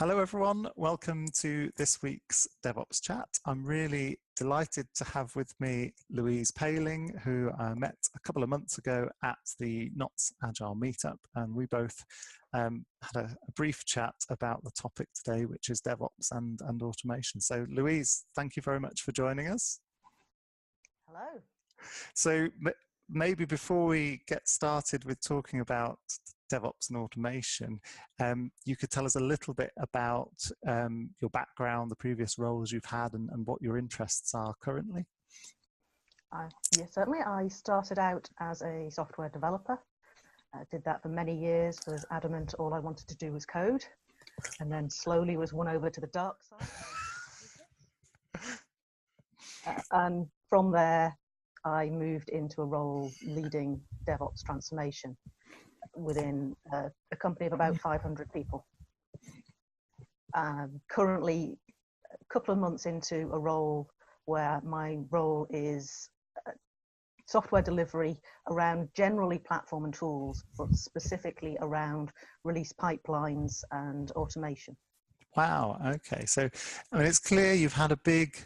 Hello everyone, welcome to this week's DevOps Chat. I'm really delighted to have with me Louise Paling, who I met a couple of months ago at the Knots Agile meetup, and we both had a brief chat about the topic today, which is DevOps and automation. So Louise, thank you very much for joining us. Hello. So maybe before we get started with talking about DevOps and automation, you could tell us a little bit about your background, the previous roles you've had, and what your interests are currently. Yes, certainly. I started out as a software developer. I did that for many years, was adamant all I wanted to do was code, and then slowly was won over to the dark side. And from there, I moved into a role leading DevOps transformation within a company of about 500 people. Currently, a couple of months into a role where my role is software delivery around generally platform and tools, but specifically around release pipelines and automation. Wow, okay. So, I mean, it's clear you've had a big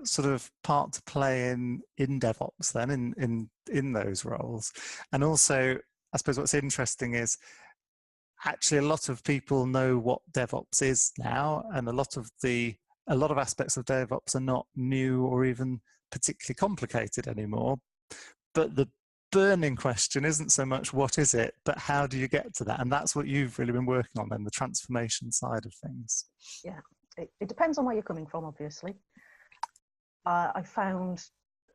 sort of part to play in DevOps then, in those roles. And also, I suppose what's interesting is actually a lot of people know what DevOps is now, and a lot of aspects of DevOps are not new or even particularly complicated anymore. But the burning question isn't so much what is it, but how do you get to that? And that's what you've really been working on then, the transformation side of things. Yeah, it depends on where you're coming from, obviously. I found,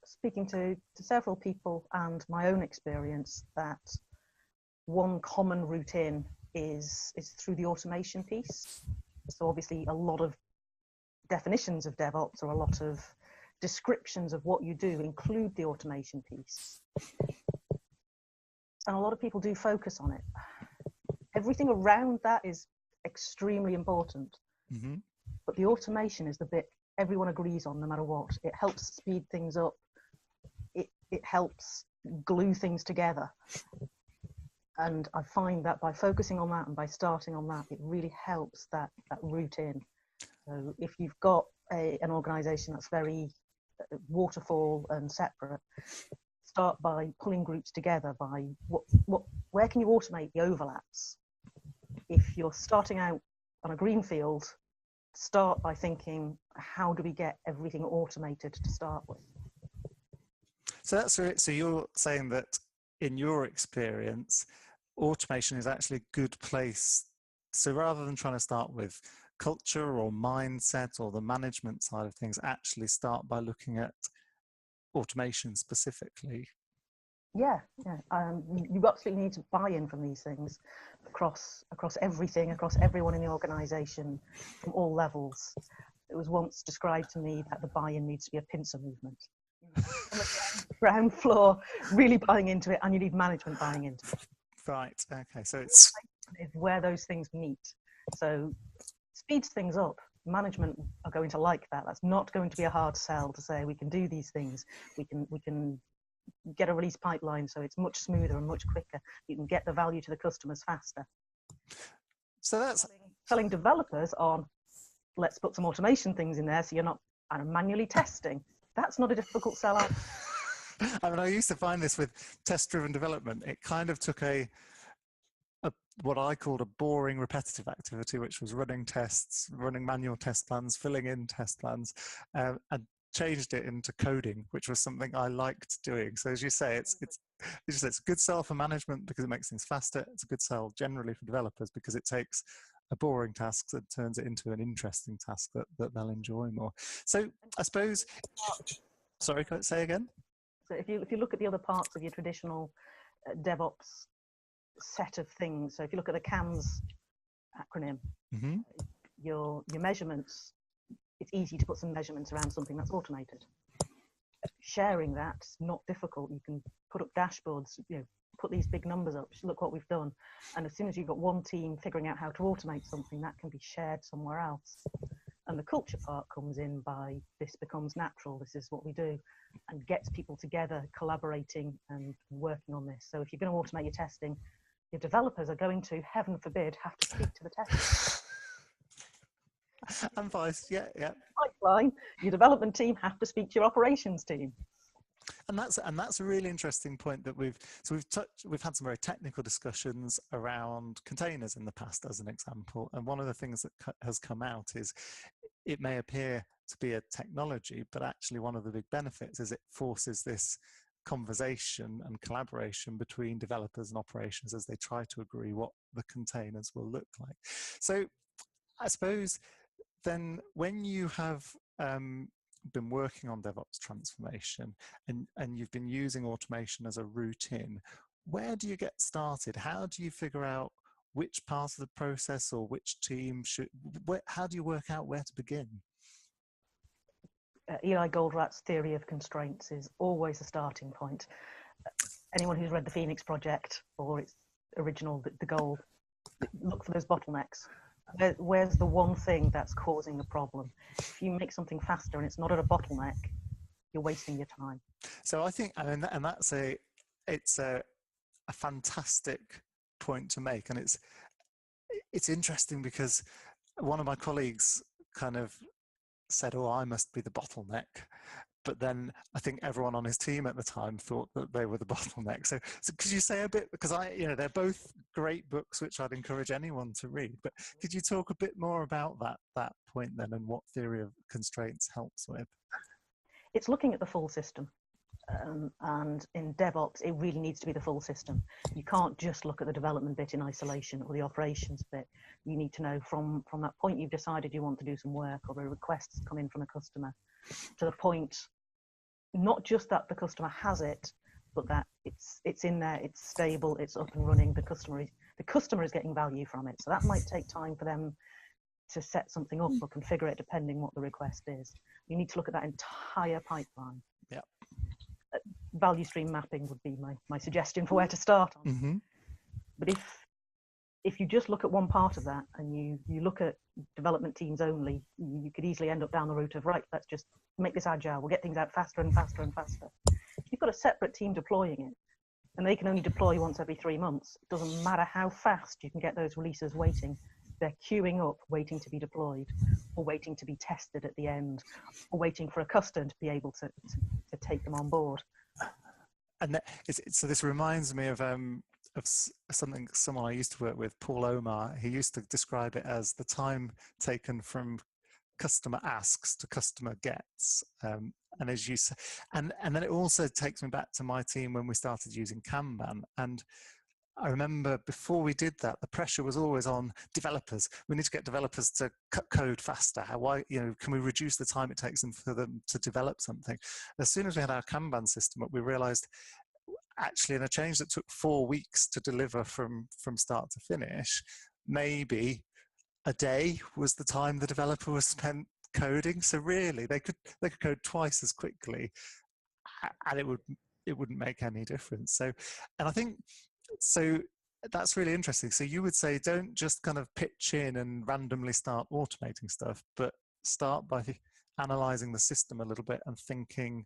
speaking to several people and my own experience, that one common route in is through the automation piece. So obviously a lot of definitions of DevOps or a lot of descriptions of what you do include the automation piece. And a lot of people do focus on it. Everything around that is extremely important. Mm-hmm. But the automation is the bit everyone agrees on no matter what. It helps speed things up. It helps glue things together. And I find that by focusing on that and by starting on that, it really helps that route in. So if you've got an organization that's very waterfall and separate, start by pulling groups together by where can you automate the overlaps? If you're starting out on a greenfield, start by thinking, how do we get everything automated to start with? So that's right. So you're saying that in your experience, automation is actually a good place. So rather than trying to start with culture or mindset or the management side of things, actually start by looking at automation specifically. Yeah. You absolutely need to buy in from these things across everything, across everyone in the organization, from all levels. It was once described to me that the buy-in needs to be a pincer movement. On the ground floor, really buying into it, and you need management buying into it. Right, okay, so it's where those things meet. So speeds things up. Management are going to like that. That's not going to be a hard sell to say we can do these things. We can get a release pipeline so it's much smoother and much quicker. You can get the value to the customers faster. So that's telling developers on, let's put some automation things in there so you're not manually testing. That's not a difficult sell out. I mean, I used to find this with test-driven development. It kind of took what I called a boring, repetitive activity, which was running tests, running manual test plans, filling in test plans, and changed it into coding, which was something I liked doing. So as you say, it's a good sell for management because it makes things faster. It's a good sell generally for developers because it takes a boring task that turns it into an interesting task that they'll enjoy more. So I suppose, sorry, can I say again? So if you look at the other parts of your traditional DevOps set of things, so if you look at the CAMS acronym, mm-hmm. your measurements, it's easy to put some measurements around something that's automated. Sharing that's not difficult. You can put up dashboards, put these big numbers up, look what we've done. And as soon as you've got one team figuring out how to automate something, that can be shared somewhere else. And the culture part comes in by this becomes natural, this is what we do, and gets people together, collaborating and working on this. So if you're going to automate your testing, your developers are going to, heaven forbid, have to speak to the testers. And vice, yeah. Pipeline, your development team have to speak to your operations team. And that's a really interesting point that we've had some very technical discussions around containers in the past, as an example. And one of the things that has come out is it may appear to be a technology, but actually one of the big benefits is it forces this conversation and collaboration between developers and operations as they try to agree what the containers will look like. So I suppose then when you have been working on DevOps transformation and you've been using automation as a route in, where do you get started? How do you figure out which part of the process or which team how do you work out where to begin? Eli Goldratt's theory of constraints is always a starting point. Anyone who's read the Phoenix Project or its original, the goal, look for those bottlenecks. Where's the one thing that's causing the problem? If you make something faster and it's not at a bottleneck, you're wasting your time. So I think, and that's it's a fantastic point to make, and it's interesting because one of my colleagues kind of said, "Oh, I must be the bottleneck," but then I think everyone on his team at the time thought that they were the bottleneck. So could you say a bit, because they're both great books which I'd encourage anyone to read, but could you talk a bit more about that point then and what theory of constraints helps with? It's looking at the full system. And in DevOps, it really needs to be the full system. You can't just look at the development bit in isolation or the operations bit. You need to know from that point you've decided you want to do some work or a request's come in from a customer to the point, not just that the customer has it, but that it's in there, it's stable, it's up and running, the customer is getting value from it. So that might take time for them to set something up or configure it depending what the request is. You need to look at that entire pipeline. Yeah. Value stream mapping would be my suggestion for where to start on. Mm-hmm. But if you just look at one part of that and you look at development teams only, you could easily end up down the route of, right, let's just make this agile, we'll get things out faster and faster and faster. If you've got a separate team deploying it and they can only deploy once every 3 months, it doesn't matter how fast you can get those releases waiting. They're queuing up, waiting to be deployed, or waiting to be tested at the end, or waiting for a customer to be able to take them on board. And so this reminds me of someone I used to work with, Paul Omar. He used to describe it as the time taken from customer asks to customer gets. And as you say, and then it also takes me back to my team when we started using Kanban. And I remember before we did that, the pressure was always on developers. We need to get developers to cut code faster. Can we reduce the time it takes for them to develop something? As soon as we had our Kanban system up, we realized actually in a change that took 4 weeks to deliver from start to finish, maybe a day was the time the developer was spent coding. So really they could code twice as quickly and it wouldn't make any difference. So, and I think, so that's really interesting. So you would say don't just kind of pitch in and randomly start automating stuff, but start by analyzing the system a little bit and thinking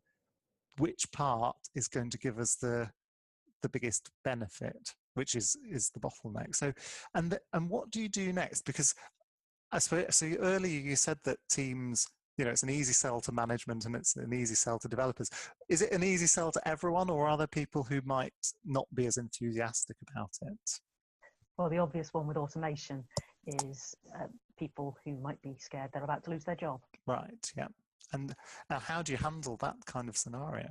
which part is going to give us the biggest benefit, which is the bottleneck. So, and what do you do next? Because I suppose, so earlier you said that teams, it's an easy sell to management and it's an easy sell to developers. Is it an easy sell to everyone, or are there people who might not be as enthusiastic about it? Well, the obvious one with automation is people who might be scared they're about to lose their job. Right, yeah. And now how do you handle that kind of scenario?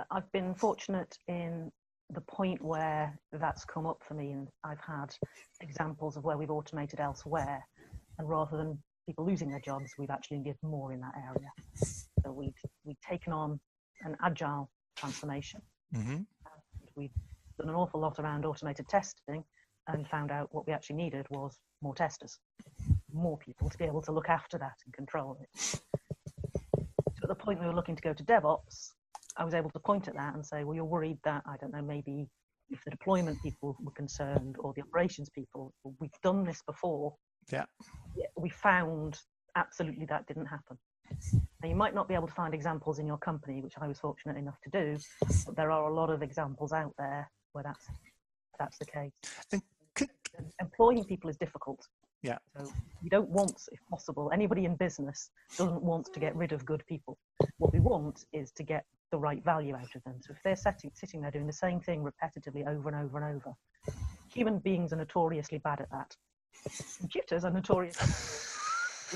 I've been fortunate in the point where that's come up for me, and I've had examples of where we've automated elsewhere, and rather than people losing their jobs, we've actually did more in that area. So we've taken on an agile transformation. Mm-hmm. We've done an awful lot around automated testing and found out what we actually needed was more testers, more people to be able to look after that and control it. So at the point we were looking to go to DevOps, I was able to point at that and say, well, you're worried that, I don't know, maybe if the deployment people were concerned or the operations people, well, we've done this before. Yeah. We found absolutely that didn't happen. Now, you might not be able to find examples in your company, which I was fortunate enough to do, but there are a lot of examples out there where that's the case. And employing people is difficult. Yeah. So you don't want, if possible, anybody in business doesn't want to get rid of good people. What we want is to get the right value out of them. So if they're sitting there doing the same thing repetitively over and over and over, human beings are notoriously bad at that. Computers are notorious.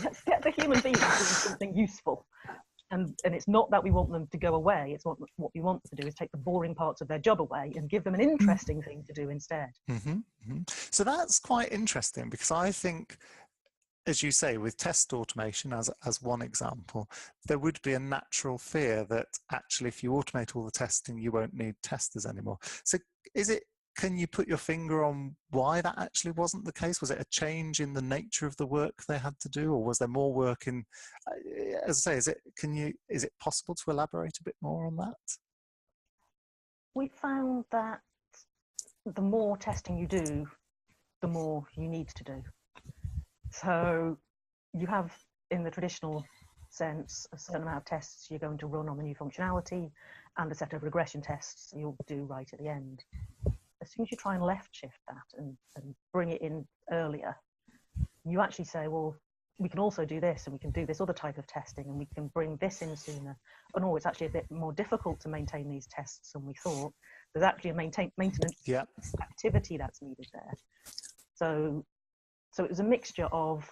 Let's get the human beings doing something useful. And it's not that we want them to go away. It's what we want to do is take the boring parts of their job away and give them an interesting thing to do instead. So that's quite interesting, because I think, as you say, with test automation as one example, there would be a natural fear that actually if you automate all the testing, you won't need testers anymore. So can you put your finger on why that actually wasn't the case? Was it a change in the nature of the work they had to do, or was there more work in, as I say, is it possible to elaborate a bit more on that? We found that the more testing you do, the more you need to do. So you have, in the traditional sense, a certain amount of tests you're going to run on the new functionality and a set of regression tests you'll do right at the end. As soon as you try and left shift that and bring it in earlier, you actually say, well, we can also do this, and we can do this other type of testing, and we can bring this in sooner. And it's actually a bit more difficult to maintain these tests than we thought. There's actually a maintenance activity that's needed there. So it was a mixture of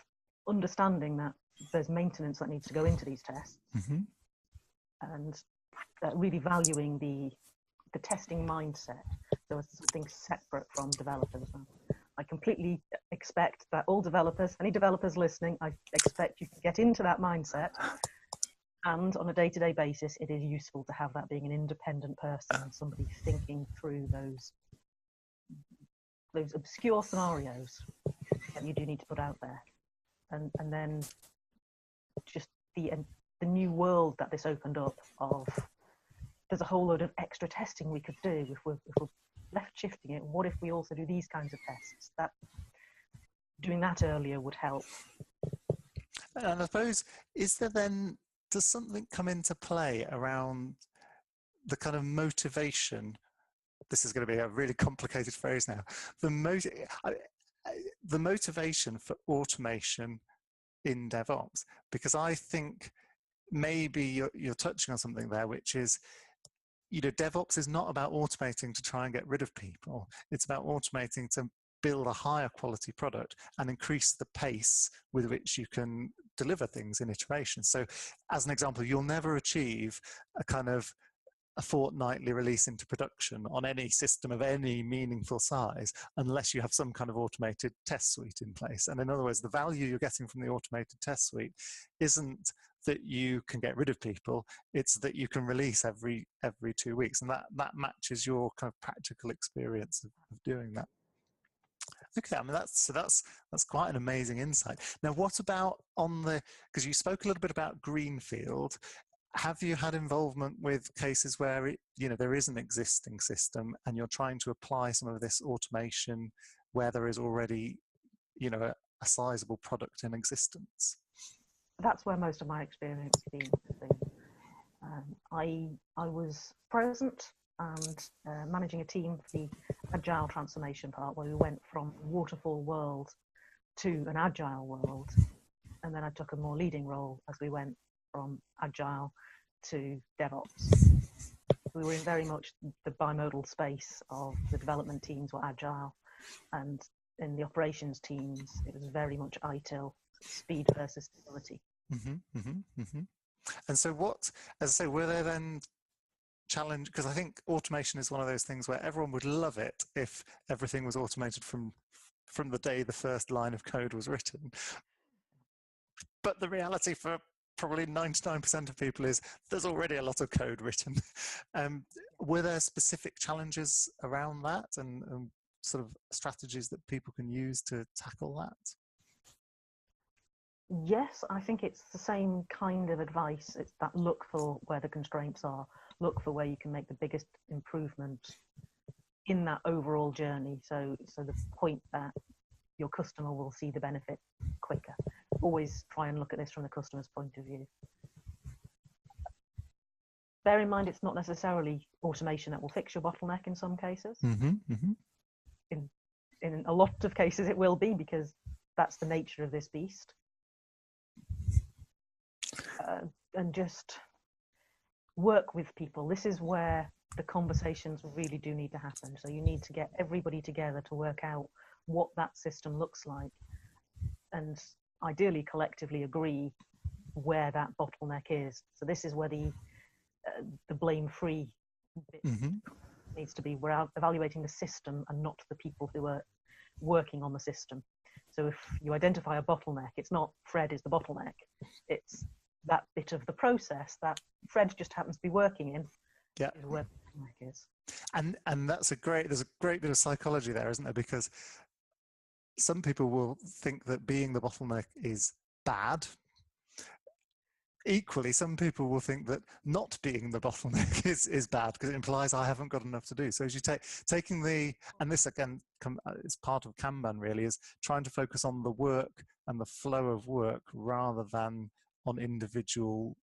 understanding that there's maintenance that needs to go into these tests, and really valuing the testing mindset. So it's something separate from developers. I completely expect that all developers, any developers listening, I expect you to get into that mindset. And on a day-to-day basis, it is useful to have that being an independent person and somebody thinking through those obscure scenarios that you do need to put out there. And then just the new world that this opened up of, there's a whole load of extra testing we could do if we're left shifting it. What if we also do these kinds of tests? That doing that earlier would help. And I suppose, does something come into play around the kind of motivation? This is going to be a really complicated phrase now. The motivation for automation in DevOps, because I think maybe you're touching on something there, which is, DevOps is not about automating to try and get rid of people. It's about automating to build a higher quality product and increase the pace with which you can deliver things in iteration. So as an example, you'll never achieve a fortnightly release into production on any system of any meaningful size unless you have some kind of automated test suite in place. And in other words, the value you're getting from the automated test suite isn't that you can get rid of people, it's that you can release every 2 weeks, and that matches your kind of practical experience of doing that. Okay, I mean that's quite an amazing insight. Now, what about because you spoke a little bit about greenfield. Have you had involvement with cases where there is an existing system and you're trying to apply some of this automation where there is already a sizable product in existence? That's where most of my experience has been. I was present and managing a team for the agile transformation part, where we went from waterfall world to an agile world, and then I took a more leading role as we went from agile to DevOps. We were in very much the bimodal space of the development teams were agile, and in the operations teams it was very much ITIL, speed versus stability. And so as I say, were there then challenge, because I think automation is one of those things where everyone would love it if everything was automated from the day the first line of code was written. But the reality for probably 99% of people is there's already a lot of code written. Were there specific challenges around that and sort of strategies that people can use to tackle that? Yes, I think it's the same kind of advice. It's that look for where the constraints are, look for where you can make the biggest improvement in that overall journey. So the point that your customer will see the benefit quicker. Always try and look at this from the customer's point of view. Bear in mind, it's not necessarily automation that will fix your bottleneck in some cases. In a lot of cases, it will be, because that's the nature of this beast. And just work with people. This is where the conversations really do need to happen. So you need to get everybody together to work out what that system looks like, and ideally collectively agree where that bottleneck is. So this is where the blame-free bit needs to be. We're evaluating the system and not the people who are working on the system. So if you identify a bottleneck, it's not Fred is the bottleneck. It's that bit of the process that Fred just happens to be working in. Yeah. Is where the bottleneck is. And there's a great bit of psychology there, isn't there? Because some people will think that being the bottleneck is bad. Equally, some people will think that not being the bottleneck is bad because it implies I haven't got enough to do. So as you taking and this again is part of Kanban really, is trying to focus on the work and the flow of work rather than on individual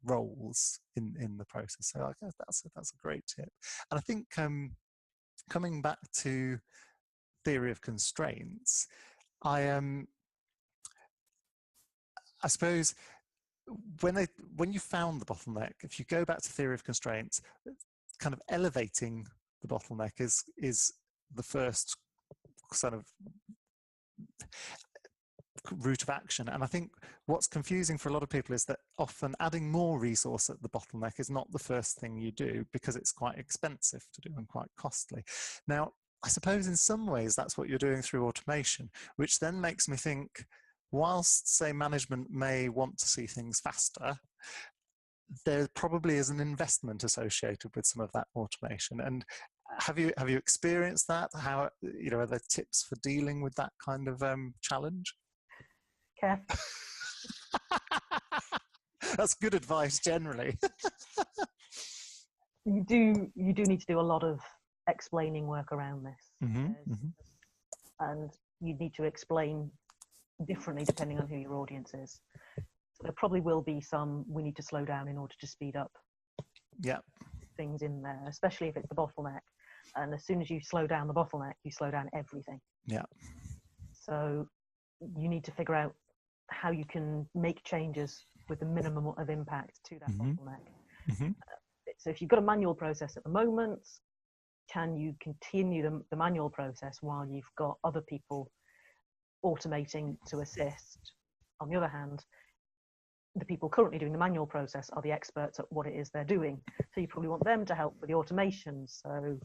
roles in the process. So I guess that's a great tip. And I think coming back to theory of constraints, I suppose when you found the bottleneck, if you go back to theory of constraints, kind of elevating the bottleneck is the first sort of route of action. And I think what's confusing for a lot of people is that often adding more resource at the bottleneck is not the first thing you do because it's quite expensive to do and quite costly. Now, I suppose in some ways that's what you're doing through automation, which then makes me think, whilst, say, management may want to see things faster, there probably is an investment associated with some of that automation. And have you experienced that? How, are there tips for dealing with that kind of challenge? Careful. That's good advice generally. You do need to do a lot of explaining work around this, and you need to explain differently depending on who your audience is. So there probably will be some we need to slow down in order to speed up things in there, especially if it's the bottleneck. And as soon as you slow down the bottleneck, you slow down everything. Yeah. So you need to figure out how you can make changes with the minimum of impact to that bottleneck. So if you've got a manual process at the moment, can you continue the manual process while you've got other people automating to assist? On the other hand, the people currently doing the manual process are the experts at what it is they're doing. So you probably want them to help with the automation. So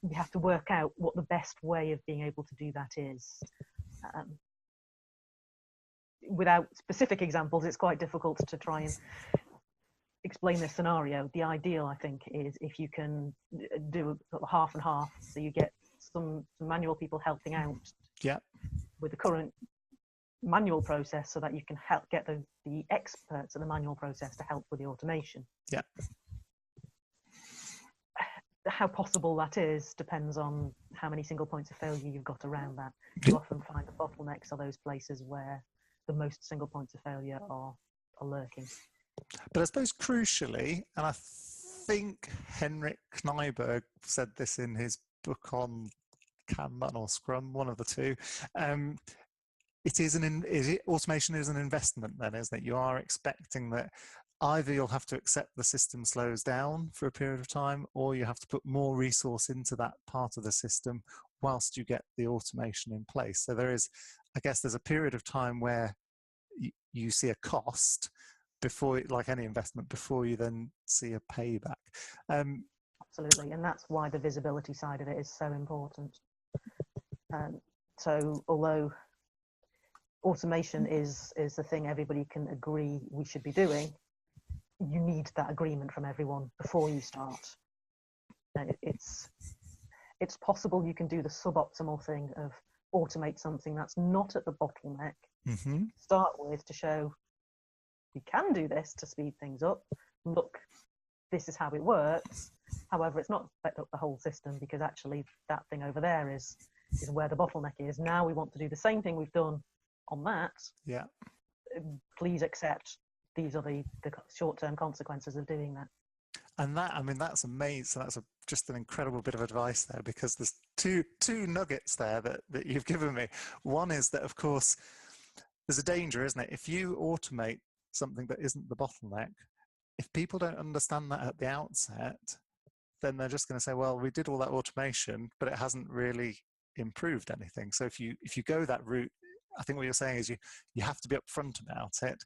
you have to work out what the best way of being able to do that is. Without specific examples, it's quite difficult to try and explain this scenario. The ideal, I think, is if you can do half and half, so you get some manual people helping out with the current manual process so that you can help get the experts in the manual process to help with the automation. Yeah. How possible that is depends on how many single points of failure you've got around that. You often find the bottlenecks are those places where the most single points of failure are lurking. But I suppose crucially, and I think Henrik Knyberg said this in his book on Kanban or Scrum, one of the two, automation is an investment then, isn't it? You are expecting that either you'll have to accept the system slows down for a period of time, or you have to put more resource into that part of the system whilst you get the automation in place. So there's a period of time where you see a cost before, like any investment, before you then see a payback. Absolutely, and that's why the visibility side of it is so important. So although automation is the thing everybody can agree we should be doing, you need that agreement from everyone before you start. It's possible you can do the suboptimal thing of automate something that's not at the bottleneck, start with, to show we can do this to speed things up. Look, this is how it works. However, it's not sped up the whole system, because actually that thing over there is where the bottleneck is. Now we want to do the same thing we've done on that. Yeah. Please accept these are the short-term consequences of doing that. And that, I mean, that's amazing. That's just an incredible bit of advice there, because there's two nuggets there that you've given me. One is that, of course, there's a danger, isn't it? If you automate something that isn't the bottleneck, if people don't understand that at the outset, then they're just going to say, well, we did all that automation, but it hasn't really improved anything. So if you go that route, I think what you're saying is you have to be upfront about it.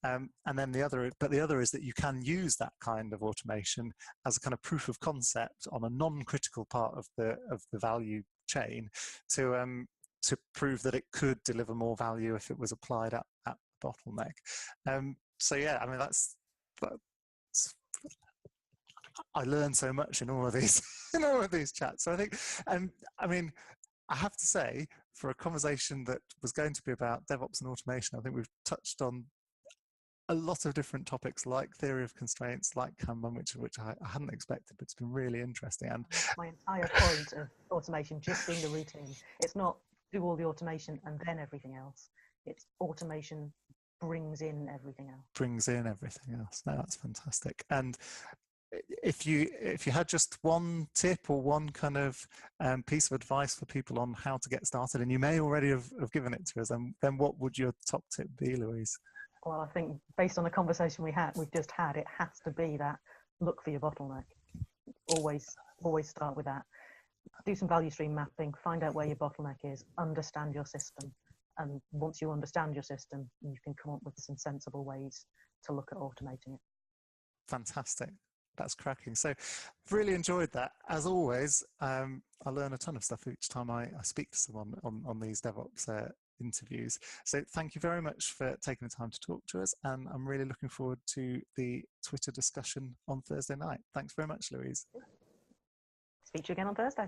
And then the other is that you can use that kind of automation as a kind of proof of concept on a non-critical part of the value chain to prove that it could deliver more value if it was applied at the bottleneck. So yeah, I mean, that's I learned so much in all of these in all of these chats. So I think, I mean, I have to say, for a conversation that was going to be about DevOps and automation, I think we've touched on a lot of different topics, like theory of constraints, like Kanban, which I hadn't expected, but it's been really interesting. And my entire point of automation just being the routine. It's not do all the automation and then everything else. It's automation brings in everything else. Brings in everything else. No, that's fantastic. And if you had just one tip or one kind of piece of advice for people on how to get started, and you may already have given it to us, then what would your top tip be, Louise? Well, I think based on the conversation we've just had, it has to be that look for your bottleneck. Always start with that. Do some value stream mapping, find out where your bottleneck is, understand your system. And once you understand your system, you can come up with some sensible ways to look at automating it. Fantastic. That's cracking. So really enjoyed that. As always, I learn a ton of stuff each time I speak to someone on these DevOps interviews. So thank you very much for taking the time to talk to us. And I'm really looking forward to the Twitter discussion on Thursday night. Thanks very much, Louise. Speak to you again on Thursday.